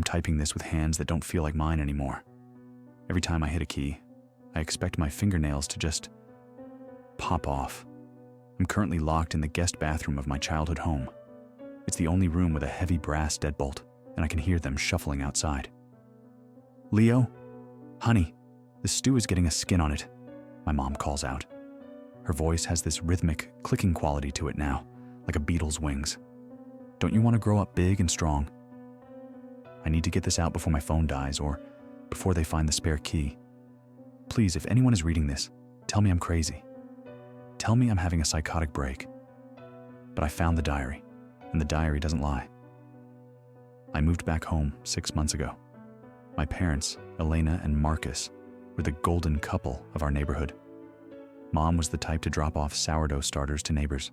I'm typing this with hands that don't feel like mine anymore. Every time I hit a key, I expect my fingernails to just pop off. I'm currently locked in the guest bathroom of my childhood home. It's the only room with a heavy brass deadbolt, and I can hear them shuffling outside. "Leo? Honey, the stew is getting a skin on it," my mom calls out. Her voice has this rhythmic, clicking quality to it now, like a beetle's wings. "Don't you want to grow up big and strong?" I need to get this out before my phone dies or before they find the spare key. Please, if anyone is reading this, tell me I'm crazy. Tell me I'm having a psychotic break. But I found the diary, and the diary doesn't lie. I moved back home 6 months ago. My parents, Elena and Marcus, were the golden couple of our neighborhood. Mom was the type to drop off sourdough starters to neighbors.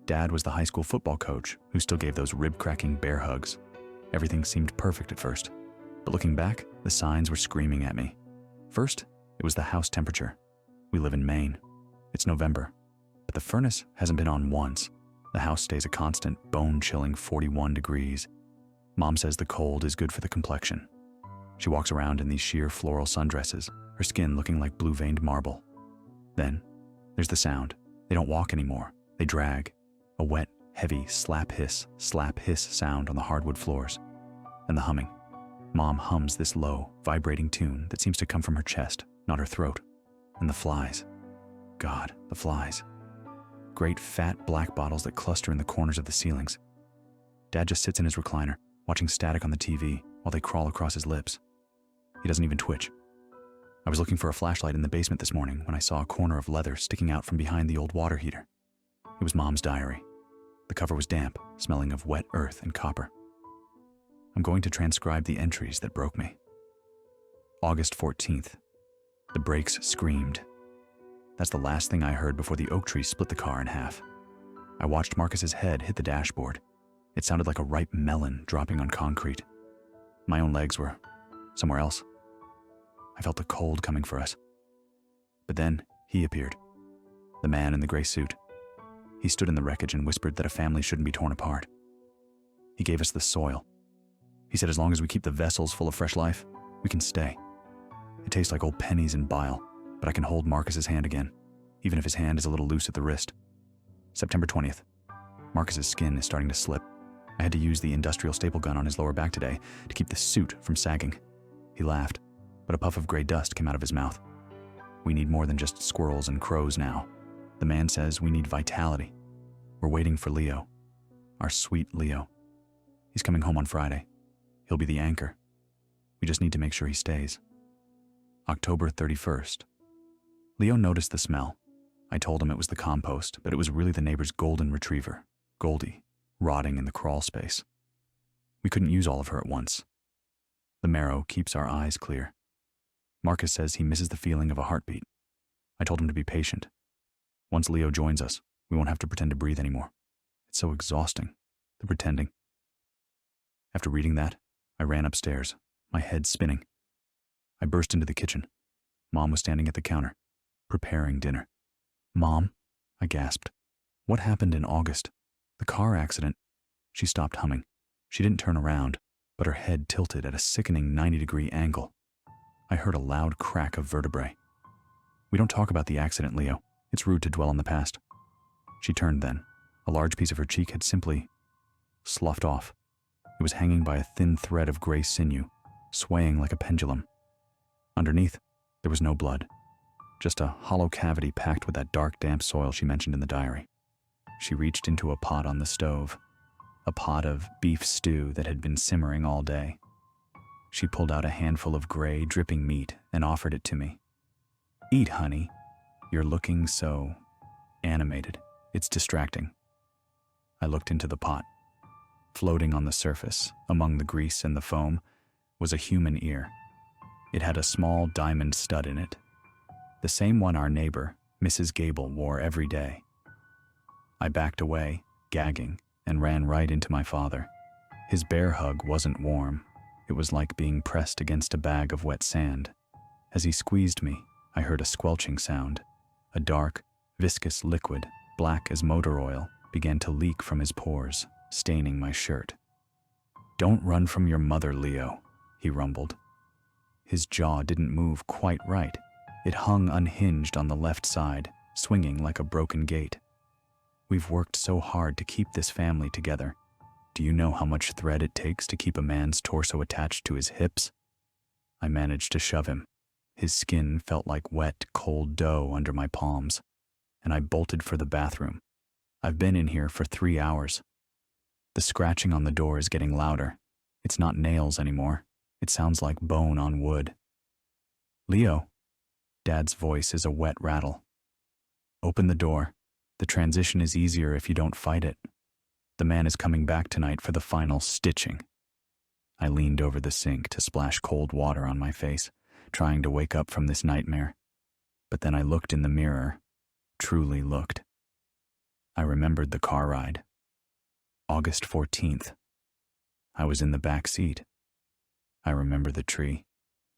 Dad was the high school football coach who still gave those rib-cracking bear hugs. Everything seemed perfect at first, but looking back, the signs were screaming at me. First, it was the house temperature. We live in Maine. It's November, but the furnace hasn't been on once. The house stays a constant, bone-chilling 41 degrees. Mom says the cold is good for the complexion. She walks around in these sheer floral sundresses, her skin looking like blue-veined marble. Then, there's the sound. They don't walk anymore. They drag. A wet, heavy slap hiss sound on the hardwood floors. And the humming. Mom hums this low, vibrating tune that seems to come from her chest, not her throat. And the flies. God, the flies. Great fat black bottles that cluster in the corners of the ceilings. Dad just sits in his recliner, watching static on the TV while they crawl across his lips. He doesn't even twitch. I was looking for a flashlight in the basement this morning when I saw a corner of leather sticking out from behind the old water heater. It was Mom's diary. The cover was damp, smelling of wet earth and copper. I'm going to transcribe the entries that broke me. August 14th. The brakes screamed. That's the last thing I heard before the oak tree split the car in half. I watched Marcus's head hit the dashboard. It sounded like a ripe melon dropping on concrete. My own legs were somewhere else. I felt the cold coming for us. But then he appeared. The man in the gray suit. He stood in the wreckage and whispered that a family shouldn't be torn apart. He gave us the soil. He said as long as we keep the vessels full of fresh life, we can stay. It tastes like old pennies and bile, but I can hold Marcus's hand again, even if his hand is a little loose at the wrist. September 20th. Marcus's skin is starting to slip. I had to use the industrial staple gun on his lower back today to keep the suit from sagging. He laughed, but a puff of gray dust came out of his mouth. We need more than just squirrels and crows now. The man says we need vitality. We're waiting for Leo. Our sweet Leo. He's coming home on Friday. He'll be the anchor. We just need to make sure he stays. October 31st. Leo noticed the smell. I told him it was the compost, but it was really the neighbor's golden retriever, Goldie, rotting in the crawl space. We couldn't use all of her at once. The marrow keeps our eyes clear. Marcus says he misses the feeling of a heartbeat. I told him to be patient. Once Leo joins us, we won't have to pretend to breathe anymore. It's so exhausting, the pretending. After reading that, I ran upstairs, my head spinning. I burst into the kitchen. Mom was standing at the counter, preparing dinner. "Mom," I gasped. "What happened in August? The car accident." She stopped humming. She didn't turn around, but her head tilted at a sickening 90-degree angle. I heard a loud crack of vertebrae. "We don't talk about the accident, Leo. It's rude to dwell on the past." She turned then. A large piece of her cheek had simply sloughed off. It was hanging by a thin thread of gray sinew, swaying like a pendulum. Underneath, there was no blood, just a hollow cavity packed with that dark, damp soil she mentioned in the diary. She reached into a pot on the stove, a pot of beef stew that had been simmering all day. She pulled out a handful of gray, dripping meat and offered it to me. "Eat, honey. You're looking so animated. It's distracting." I looked into the pot. Floating on the surface, among the grease and the foam, was a human ear. It had a small diamond stud in it, the same one our neighbor, Mrs. Gable, wore every day. I backed away, gagging, and ran right into my father. His bear hug wasn't warm. It was like being pressed against a bag of wet sand. As he squeezed me, I heard a squelching sound. A dark, viscous liquid, black as motor oil, began to leak from his pores, staining my shirt. "Don't run from your mother, Leo," he rumbled. His jaw didn't move quite right. It hung unhinged on the left side, swinging like a broken gate. "We've worked so hard to keep this family together. Do you know how much thread it takes to keep a man's torso attached to his hips?" I managed to shove him. His skin felt like wet, cold dough under my palms, and I bolted for the bathroom. I've been in here for 3 hours. The scratching on the door is getting louder. It's not nails anymore. It sounds like bone on wood. "Leo." Dad's voice is a wet rattle. "Open the door. The transition is easier if you don't fight it. The man is coming back tonight for the final stitching." I leaned over the sink to splash cold water on my face, trying to wake up from this nightmare. But then I looked in the mirror, truly looked. I remembered the car ride. August 14th. I was in the back seat. I remember the tree.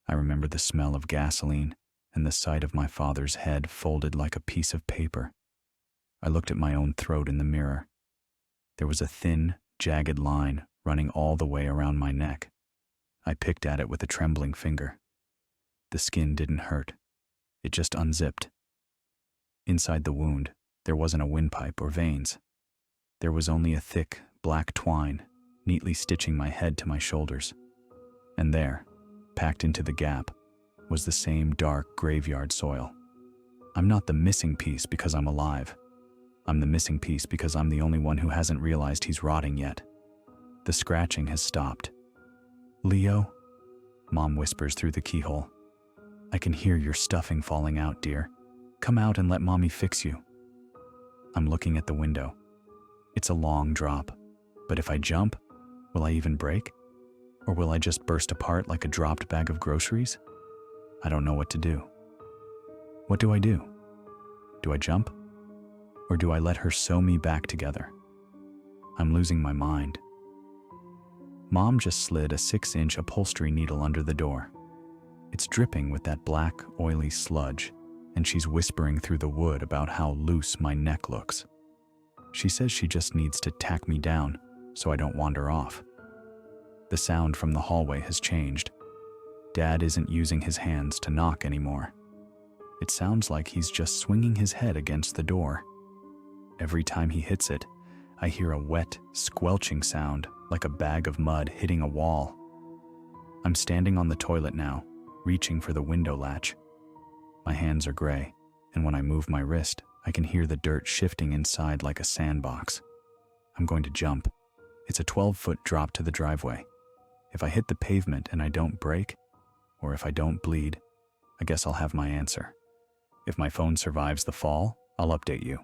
I remember the smell of gasoline and the sight of my father's head folded like a piece of paper. I looked at my own throat in the mirror. There was a thin, jagged line running all the way around my neck. I picked at it with a trembling finger. The skin didn't hurt. It just unzipped. Inside the wound, there wasn't a windpipe or veins. There was only a thick, black twine, neatly stitching my head to my shoulders. And there, packed into the gap, was the same dark graveyard soil. I'm not the missing piece because I'm alive. I'm the missing piece because I'm the only one who hasn't realized he's rotting yet. The scratching has stopped. "Leo?" Mom whispers through the keyhole. "I can hear your stuffing falling out, dear. Come out and let Mommy fix you." I'm looking at the window. It's a long drop, but if I jump, will I even break? Or will I just burst apart like a dropped bag of groceries? I don't know what to do. What do I do? Do I jump? Or do I let her sew me back together? I'm losing my mind. Mom just slid a 6-inch upholstery needle under the door. It's dripping with that black, oily sludge, and she's whispering through the wood about how loose my neck looks. She says she just needs to tack me down so I don't wander off. The sound from the hallway has changed. Dad isn't using his hands to knock anymore. It sounds like he's just swinging his head against the door. Every time he hits it, I hear a wet, squelching sound like a bag of mud hitting a wall. I'm standing on the toilet now, reaching for the window latch. My hands are gray, and when I move my wrist, I can hear the dirt shifting inside like a sandbox. I'm going to jump. It's a 12-foot drop to the driveway. If I hit the pavement and I don't break, or if I don't bleed, I guess I'll have my answer. If my phone survives the fall, I'll update you.